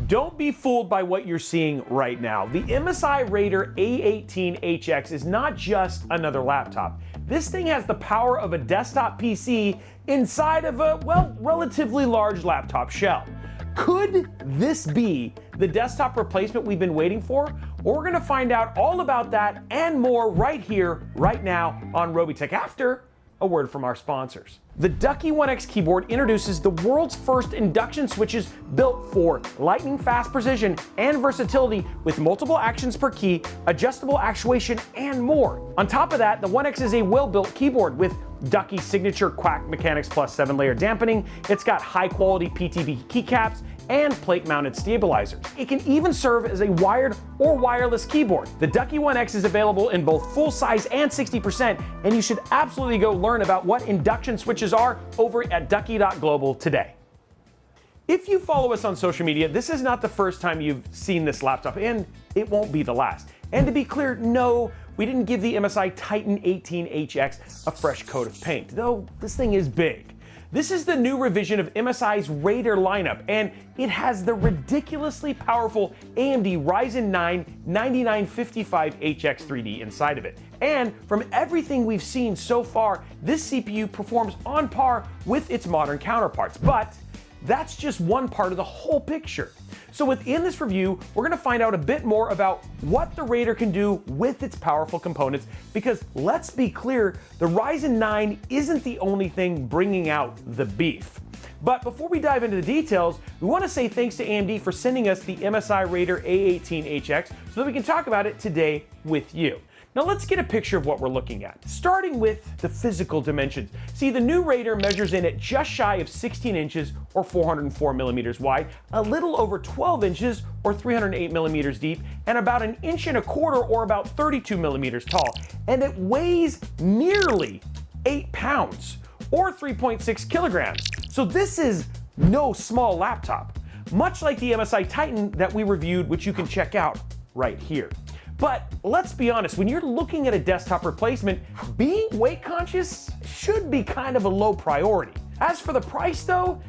Don't be fooled by what you're seeing right now. The MSI Raider A18HX is not just another laptop. This thing has the power of a desktop PC inside of a, well, relatively large laptop shell. Could this be the desktop replacement we've been waiting for? Well, we're gonna find out all about that and more right here, right now on Robeytech after a word from our sponsors. The Ducky 1X keyboard introduces the world's first induction switches built for lightning fast precision and versatility with multiple actions per key, adjustable actuation, and more. On top of that, the 1X is a well-built keyboard with Ducky's signature Quack Mechanics Plus 7-layer dampening. It's got high-quality PTB keycaps and plate-mounted stabilizers. It can even serve as a wired or wireless keyboard. The Ducky 1X is available in both full size and 60%, and you should absolutely go learn about what induction switches are over at ducky.global today. If you follow us on social media, this is not the first time you've seen this laptop, and it won't be the last. And to be clear, no, we didn't give the MSI Titan A18HX a fresh coat of paint, though this thing is big. This is the new revision of MSI's Raider lineup, and it has the ridiculously powerful AMD Ryzen 9 9955HX 3D inside of it. And from everything we've seen so far, this CPU performs on par with its modern counterparts, but that's just one part of the whole picture. So within this review, we're gonna find out a bit more about what the Raider can do with its powerful components, because let's be clear, the Ryzen 9 isn't the only thing bringing out the beef. But before we dive into the details, we wanna say thanks to AMD for sending us the MSI Raider A18HX so that we can talk about it today with you. Now let's get a picture of what we're looking at, starting with the physical dimensions. See, the new Raider measures in at just shy of 16 inches or 404 millimeters wide, a little over 12 inches or 308 millimeters deep, and about 1.25 inches or about 32 millimeters tall. And it weighs nearly 8 pounds or 3.6 kilograms. So this is no small laptop, much like the MSI Titan that we reviewed, which you can check out right here. But let's be honest, when you're looking at a desktop replacement, being weight conscious should be kind of a low priority. As for the price though,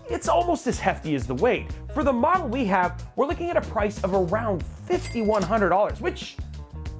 it's almost as hefty as the weight. For the model we have, we're looking at a price of around $5,100, which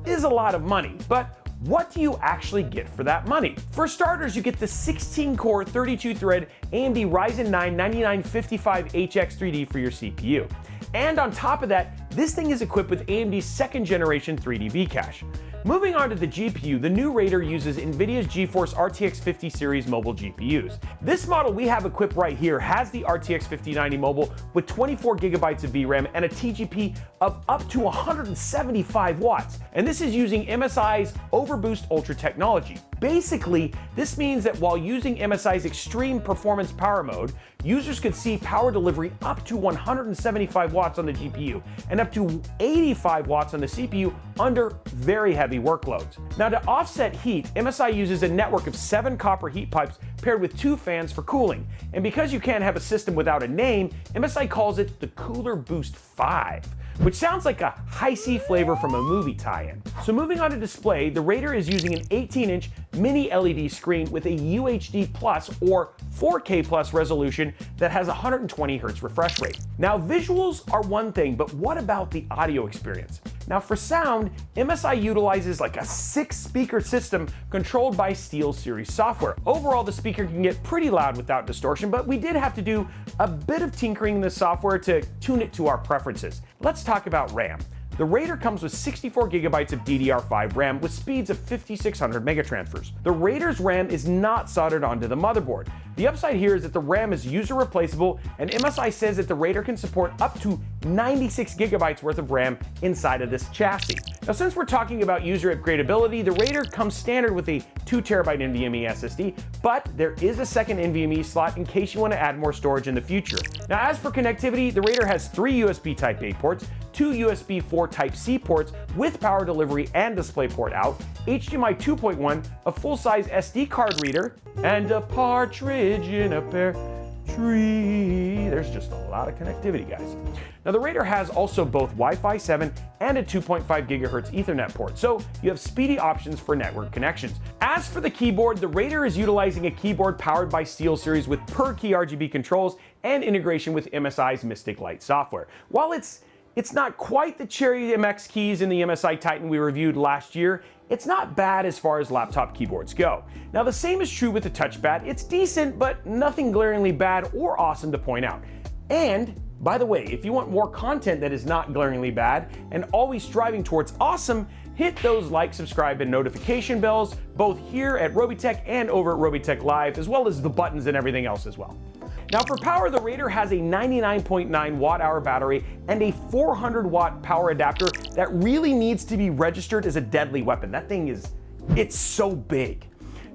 is a lot of money. But what do you actually get for that money? For starters, you get the 16-core, 32-thread AMD Ryzen 9 9955HX 3D for your CPU. And on top of that, this thing is equipped with AMD's second generation 3D V-Cache. Moving on to the GPU, the new Raider uses NVIDIA's GeForce RTX 50 series mobile GPUs. This model we have equipped right here has the RTX 5090 mobile with 24 gigabytes of VRAM and a TGP of up to 175 watts. And this is using MSI's Overboost Ultra technology. Basically, this means that while using MSI's Extreme Performance Power Mode, users could see power delivery up to 175 watts on the GPU and up to 85 watts on the CPU under very heavy workloads. Now, to offset heat, MSI uses a network of 7 copper heat pipes paired with 2 fans for cooling. And because you can't have a system without a name, MSI calls it the Cooler Boost 5, which sounds like a high-C flavor from a movie tie-in. So moving on to display, the Raider is using an 18-inch mini LED screen with a UHD Plus or 4K Plus resolution that has 120 Hz refresh rate. Now, visuals are one thing, but what about the audio experience? Now, for sound, MSI utilizes like a 6-speaker system controlled by SteelSeries software. Overall, the speaker can get pretty loud without distortion, but we did have to do a bit of tinkering in the software to tune it to our preferences. Let's talk about RAM. The Raider comes with 64 gigabytes of DDR5 RAM with speeds of 5600 megatransfers. The Raider's RAM is not soldered onto the motherboard. The upside here is that the RAM is user replaceable, and MSI says that the Raider can support up to 96 gigabytes worth of RAM inside of this chassis. Now, since we're talking about user upgradability, the Raider comes standard with a 2 terabyte NVMe SSD, but there is a second NVMe slot in case you want to add more storage in the future. Now, as for connectivity, the Raider has 3 USB Type-A ports, 2 USB 4 Type-C ports with power delivery and DisplayPort out, HDMI 2.1, a full-size SD card reader, and a partridge in a pear tree. There's just a lot of connectivity, guys. Now, the Raider has also both Wi-Fi 7 and a 2.5 gigahertz Ethernet port, so you have speedy options for network connections. As for the keyboard, the Raider is utilizing a keyboard powered by SteelSeries with per-key RGB controls and integration with MSI's Mystic Light software. While it's not quite the Cherry MX keys in the MSI Titan we reviewed last year, it's not bad as far as laptop keyboards go. Now the same is true with the touchpad. It's decent, but nothing glaringly bad or awesome to point out. And by the way, if you want more content that is not glaringly bad and always striving towards awesome, hit those like, subscribe, and notification bells, both here at Robeytech and over at Robeytech Live, as well as the buttons and everything else as well. Now for power, the Raider has a 99.9 watt-hour battery and a 400 watt power adapter that really needs to be registered as a deadly weapon. That thing it's so big.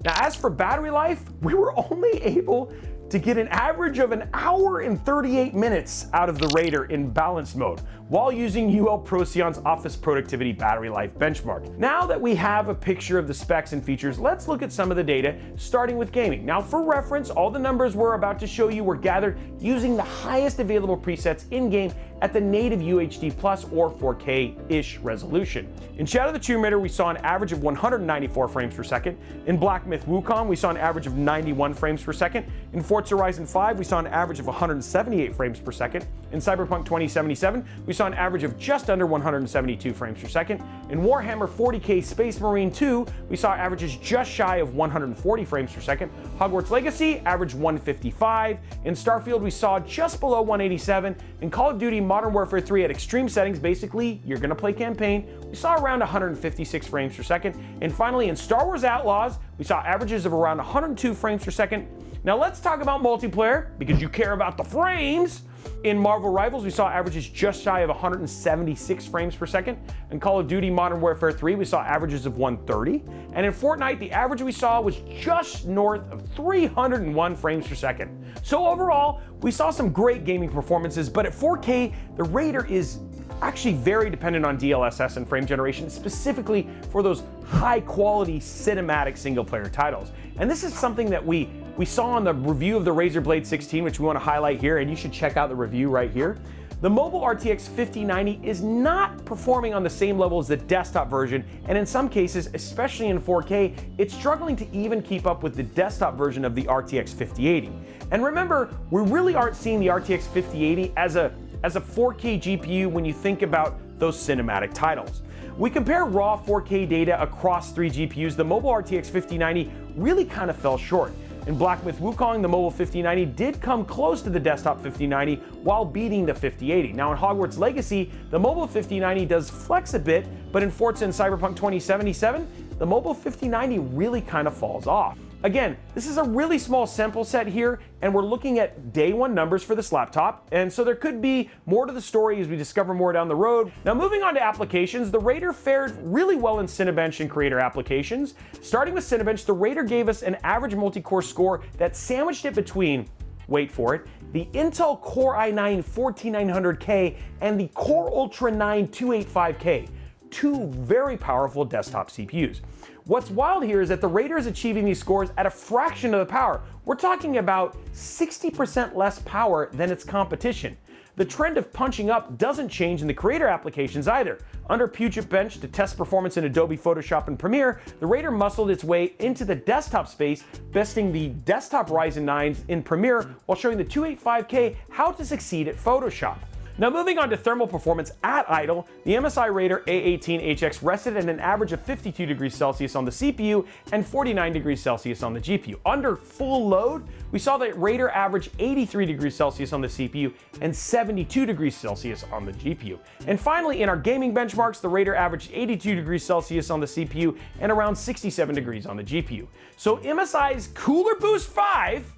Now as for battery life, we were only able to get an average of 1 hour and 38 minutes out of the Raider in balanced mode while using UL Procion's Office Productivity Battery Life benchmark. Now that we have a picture of the specs and features, let's look at some of the data, starting with gaming. Now for reference, all the numbers we're about to show you were gathered using the highest available presets in-game at the native UHD Plus or 4K-ish resolution. In Shadow the Tomb Raider, we saw an average of 194 frames per second. In Black Myth Wukong, we saw an average of 91 frames per second. In Forza Horizon 5, we saw an average of 178 frames per second. In Cyberpunk 2077, we saw an average of just under 172 frames per second. In Warhammer 40K Space Marine 2, we saw averages just shy of 140 frames per second. Hogwarts Legacy averaged 155. In Starfield, we saw just below 187. In Call of Duty Modern Warfare 3 at extreme settings, basically you're gonna play campaign, we saw around 156 frames per second. And finally, in Star Wars Outlaws, we saw averages of around 102 frames per second. Now let's talk about multiplayer, because you care about the frames. In Marvel Rivals, we saw averages just shy of 176 frames per second. In Call of Duty Modern Warfare 3, we saw averages of 130. And in Fortnite, the average we saw was just north of 301 frames per second. So overall, we saw some great gaming performances, but at 4K, the Raider is actually very dependent on DLSS and frame generation, specifically for those high-quality cinematic single-player titles. And this is something that we saw on the review of the Razer Blade 16, which we want to highlight here, and you should check out the review right here. The mobile RTX 5090 is not performing on the same level as the desktop version, and in some cases, especially in 4K, it's struggling to even keep up with the desktop version of the RTX 5080. And remember, we really aren't seeing the RTX 5080 as a 4K GPU when you think about those cinematic titles. We compare raw 4K data across 3 GPUs, the mobile RTX 5090 really kind of fell short. In Black Myth Wukong, the mobile 5090 did come close to the desktop 5090 while beating the 5080. Now in Hogwarts Legacy, the mobile 5090 does flex a bit, but in Forza and Cyberpunk 2077, the mobile 5090 really kind of falls off. Again, this is a really small sample set here, and we're looking at day one numbers for this laptop, and so there could be more to the story as we discover more down the road. Now moving on to applications, the Raider fared really well in Cinebench and Creator applications. Starting with Cinebench, the Raider gave us an average multi-core score that sandwiched it between, wait for it, the Intel Core i9-14900K and the Core Ultra 9 285K, two very powerful desktop CPUs. What's wild here is that the Raider is achieving these scores at a fraction of the power. We're talking about 60% less power than its competition. The trend of punching up doesn't change in the Creator applications either. Under Puget Bench to test performance in Adobe Photoshop and Premiere, the Raider muscled its way into the desktop space, besting the desktop Ryzen 9s in Premiere while showing the 285K how to succeed at Photoshop. Now moving on to thermal performance at idle, the MSI Raider A18HX rested at an average of 52 degrees Celsius on the CPU and 49 degrees Celsius on the GPU. Under full load, we saw that Raider average 83 degrees Celsius on the CPU and 72 degrees Celsius on the GPU. And finally, in our gaming benchmarks, the Raider averaged 82 degrees Celsius on the CPU and around 67 degrees on the GPU. So MSI's Cooler Boost 5,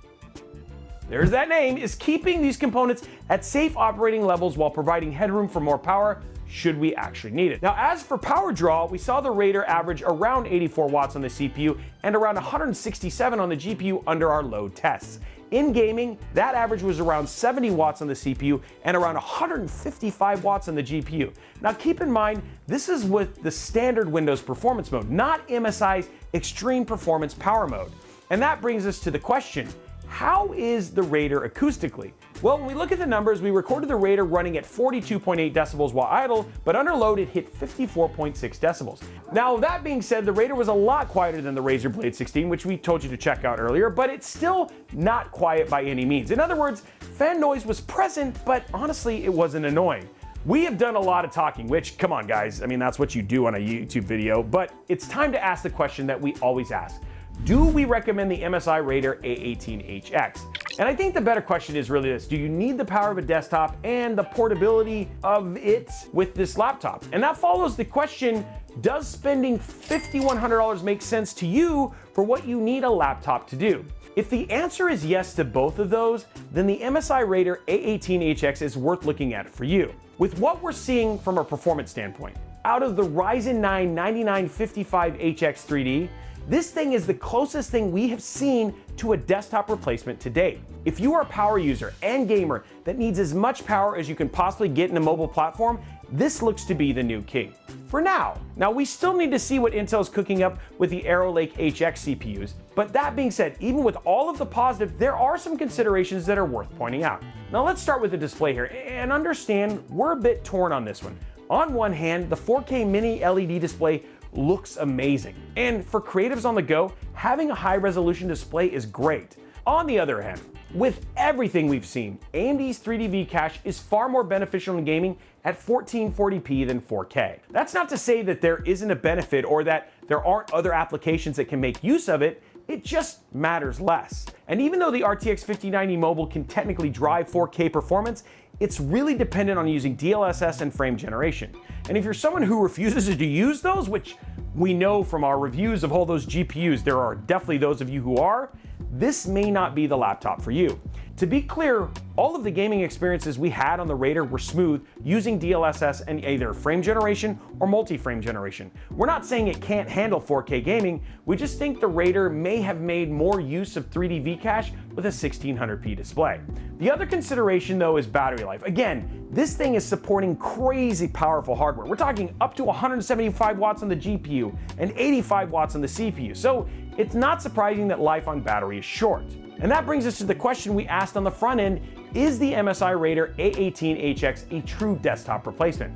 there's that name, is keeping these components at safe operating levels while providing headroom for more power should we actually need it. Now, as for power draw, we saw the Raider average around 84 watts on the CPU and around 167 on the GPU under our load tests. In gaming, that average was around 70 watts on the CPU and around 155 watts on the GPU. Now keep in mind, this is with the standard Windows performance mode, not MSI's extreme performance power mode. And that brings us to the question, how is the Raider acoustically? Well, when we look at the numbers, we recorded the Raider running at 42.8 decibels while idle, but under load it hit 54.6 decibels. Now, that being said, the Raider was a lot quieter than the Razer Blade 16, which we told you to check out earlier, but it's still not quiet by any means. In other words, fan noise was present, but honestly, it wasn't annoying. We have done a lot of talking, which, come on guys, I mean, that's what you do on a YouTube video, but it's time to ask the question that we always ask. Do we recommend the MSI Raider A18HX? And I think the better question is really this: do you need the power of a desktop and the portability of it with this laptop? And that follows the question, does spending $5,100 make sense to you for what you need a laptop to do? If the answer is yes to both of those, then the MSI Raider A18HX is worth looking at for you. With what we're seeing from a performance standpoint, out of the Ryzen 9 9955HX 3D, this thing is the closest thing we have seen to a desktop replacement to date. If you are a power user and gamer that needs as much power as you can possibly get in a mobile platform, this looks to be the new king. For now. Now, we still need to see what Intel's cooking up with the Arrow Lake HX CPUs, but that being said, even with all of the positive, there are some considerations that are worth pointing out. Now let's start with the display here, and understand we're a bit torn on this one. On one hand, the 4K mini LED display looks amazing. And for creatives on the go, having a high resolution display is great. On the other hand, with everything we've seen, AMD's 3D V-Cache is far more beneficial in gaming at 1440p than 4K. That's not to say that there isn't a benefit or that there aren't other applications that can make use of it, it just matters less. And even though the RTX 5090 Mobile can technically drive 4K performance, it's really dependent on using DLSS and frame generation. And if you're someone who refuses to use those, which we know from our reviews of all those GPUs, there are definitely those of you who are, this may not be the laptop for you. To be clear, all of the gaming experiences we had on the Raider were smooth using DLSS and either frame generation or multi-frame generation. We're not saying it can't handle 4K gaming, we just think the Raider may have made more use of 3D V-Cache with a 1600p display. The other consideration though is battery life. Again, this thing is supporting crazy powerful hardware. We're talking up to 175 watts on the GPU and 85 watts on the CPU. So it's not surprising that life on battery is short. And that brings us to the question we asked on the front end, is the MSI Raider A18HX a true desktop replacement?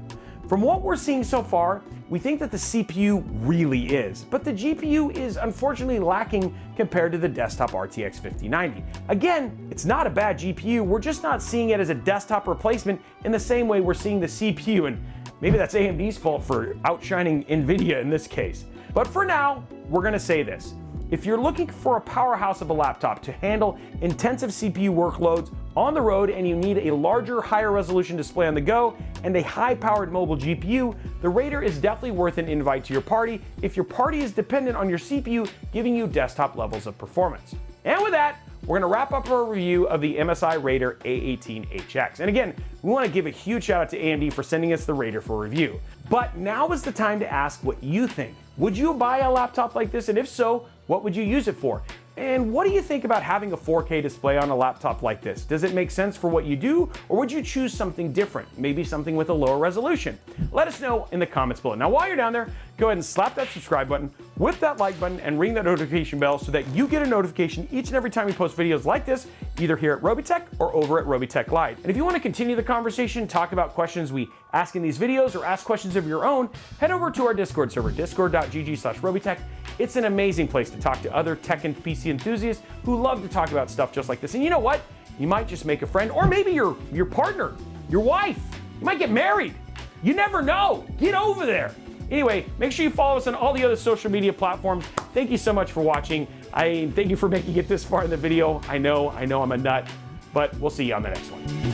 From what we're seeing so far, we think that the CPU really is, but the GPU is unfortunately lacking compared to the desktop RTX 5090. Again, it's not a bad GPU, we're just not seeing it as a desktop replacement in the same way we're seeing the CPU, and maybe that's AMD's fault for outshining NVIDIA in this case. But for now, we're gonna say this. If you're looking for a powerhouse of a laptop to handle intensive CPU workloads on the road and you need a larger, higher resolution display on the go and a high-powered mobile GPU, the Raider is definitely worth an invite to your party if your party is dependent on your CPU giving you desktop levels of performance. And with that, we're gonna wrap up our review of the MSI Raider A18HX. And again, we wanna give a huge shout out to AMD for sending us the Raider for review. But now is the time to ask what you think. Would you buy a laptop like this? And if so, what would you use it for? And what do you think about having a 4K display on a laptop like this? Does it make sense for what you do, or would you choose something different? Maybe something with a lower resolution? Let us know in the comments below. Now, while you're down there, go ahead and slap that subscribe button, whip that like button, and ring that notification bell so that you get a notification each and every time we post videos like this, either here at Robeytech or over at Robeytech Live. And if you want to continue the conversation, talk about questions we ask in these videos, or ask questions of your own, head over to our Discord server, discord.gg/Robeytech. It's an amazing place to talk to other tech and PC enthusiasts who love to talk about stuff just like this. And you know what? You might just make a friend, or maybe your partner, your wife. You might get married. You never know. Get over there. Anyway, make sure you follow us on all the other social media platforms. Thank you so much for watching. Thank you for making it this far in the video. I know I'm a nut, but we'll see you on the next one.